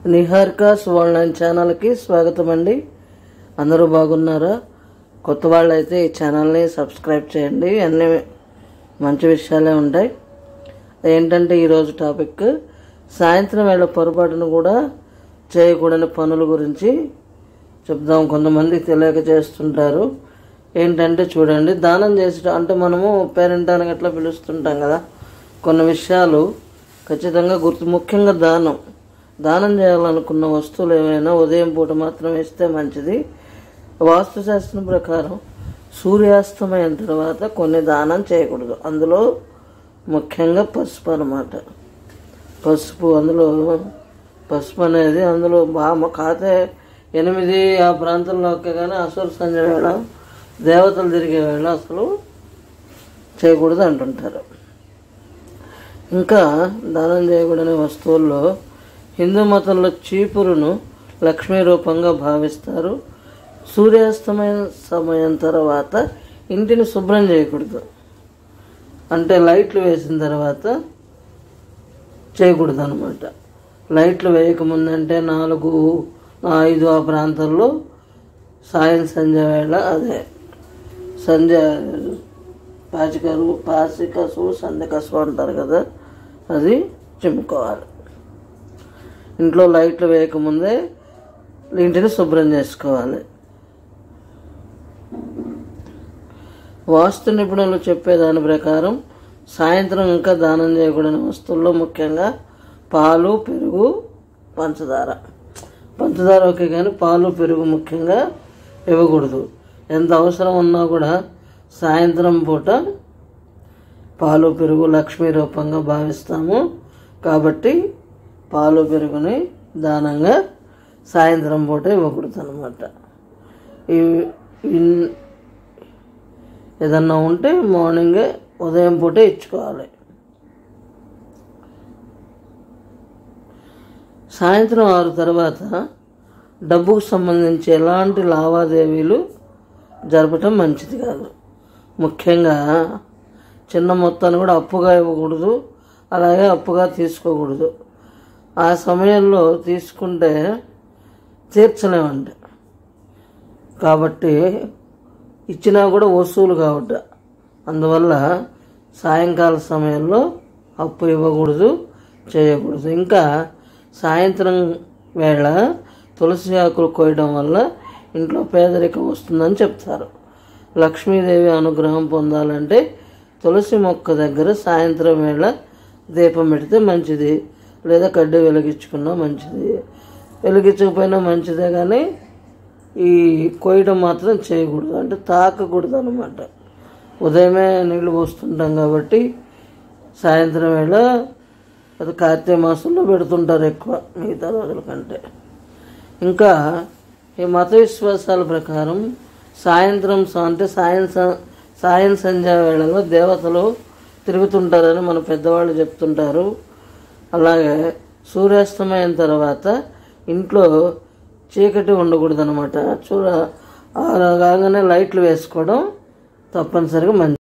నిహారికాస్ world ఛానల్కి స్వాగతం అండి. అందరూ బాగున్నారా? కొత్త వాళ్ళు అయితే ఈ ఛానల్ని సబ్స్క్రైబ్ చేయండి. అన్ని మంచి విషయాలే ఉంటాయి. ఏంటంటే ఈరోజు టాపిక్ సాయంత్రం వేళ పొరపాటును కూడా చేయకూడని పనుల గురించి చెప్దాం. కొంతమంది తెలియక చేస్తుంటారు. ఏంటంటే చూడండి, దానం చేసడం అంటే మనము పేరెంటానికి అట్లా పిలుస్తుంటాం కదా. కొన్ని విషయాలు ఖచ్చితంగా ముఖ్యంగా దానం చేయాలనుకున్న వస్తువులు ఏమైనా ఉదయం పూట మాత్రం ఇస్తే మంచిది. వాస్తుశాస్త్రం ప్రకారం సూర్యాస్తమయం తర్వాత కొన్ని దానం చేయకూడదు. అందులో ముఖ్యంగా పసుపు అన్నమాట. పసుపు అనేది అందులో కాతే 8 ఆ ప్రాంతంలోకి కానీ అసుర సంధ్య వేళ దేవతలు తిరిగే వేళ అసలు చేయకూడదు అంటుంటారు. ఇంకా దానం చేయకూడని వస్తువుల్లో హిందూ మతంలో చీపురును లక్ష్మీ రూపంగా భావిస్తారు. సూర్యాస్తమయం సమయం తర్వాత ఇంటిని శుభ్రం చేయకూడదు. అంటే లైట్లు వేసిన తర్వాత చేయకూడదు అనమాట. లైట్లు వేయకముందంటే 4, 5 ఆ ప్రాంతాల్లో సంధ్య వేళ సంధ్య పాచికసు సంధ్యకసు అంటారు కదా, అది చిమ్ముకోవాలి. ఇంట్లో లైట్లు వేయకముందే ఇంటిని శుభ్రం చేసుకోవాలి. వాస్తు నిపుణులు చెప్పేదాని ప్రకారం సాయంత్రం ఇంకా దానం చేయకూడని వస్తువుల్లో ముఖ్యంగా పాలు, పెరుగు, పంచదార ఓకే, కానీ పాలు, పెరుగు ముఖ్యంగా ఇవ్వకూడదు. ఎంత అవసరం ఉన్నా కూడా సాయంత్రం పూట పాలు, పెరుగు లక్ష్మీ రూపంగా భావిస్తాము కాబట్టి పాలు, పెరుగుని దానంగా సాయంత్రం పూట ఇవ్వకూడదు అనమాట. ఏదన్నా ఉంటే మార్నింగే ఉదయం పూటే ఇచ్చుకోవాలి. సాయంత్రం 6 తర్వాత డబ్బుకు సంబంధించి ఎలాంటి లావాదేవీలు జరపటం మంచిది కాదు. ముఖ్యంగా చిన్న మొత్తాన్ని కూడా అప్పుగా ఇవ్వకూడదు, అలాగే అప్పుగా తీసుకోకూడదు. ఆ సమయంలో తీసుకుంటే తీర్చలేమండి. కాబట్టి ఇచ్చినా కూడా వసూలు కాబట్టి అందువల్ల సాయంకాల సమయంలో అప్పు ఇవ్వకూడదు, చేయకూడదు. ఇంకా సాయంత్రం వేళ తులసి ఆకులు కోయడం వల్ల ఇంట్లో పేదరికం వస్తుందని చెప్తారు. లక్ష్మీదేవి అనుగ్రహం పొందాలంటే తులసి మొక్క దగ్గర సాయంత్రం వేళ దీపం పెడితే మంచిది, లేదా కడ్డీ వెలిగించుకున్నా మంచిది. వెలిగించకపోయినా మంచిదే, కానీ ఈ కోయడం మాత్రం చేయకూడదు, అంటే తాకకూడదు అనమాట. ఉదయమే నీళ్లు పోస్తుంటాం కాబట్టి సాయంత్రం వేళ అది కార్తీక మాసంలో పెడుతుంటారు ఎక్కువ మిగతా రోజుల కంటే. ఇంకా ఈ మత విశ్వాసాల ప్రకారం సాయంత్రం అంటే సాయం సంధ్యా వేళలో దేవతలు తిరుగుతుంటారని మన పెద్దవాళ్ళు చెప్తుంటారు. అలాగే సూర్యాస్తమయం తర్వాత ఇంట్లో చీకటి ఉండకూడదు అనమాట. కాగానే లైట్లు వేసుకోవడం తప్పనిసరిగా మంచిది.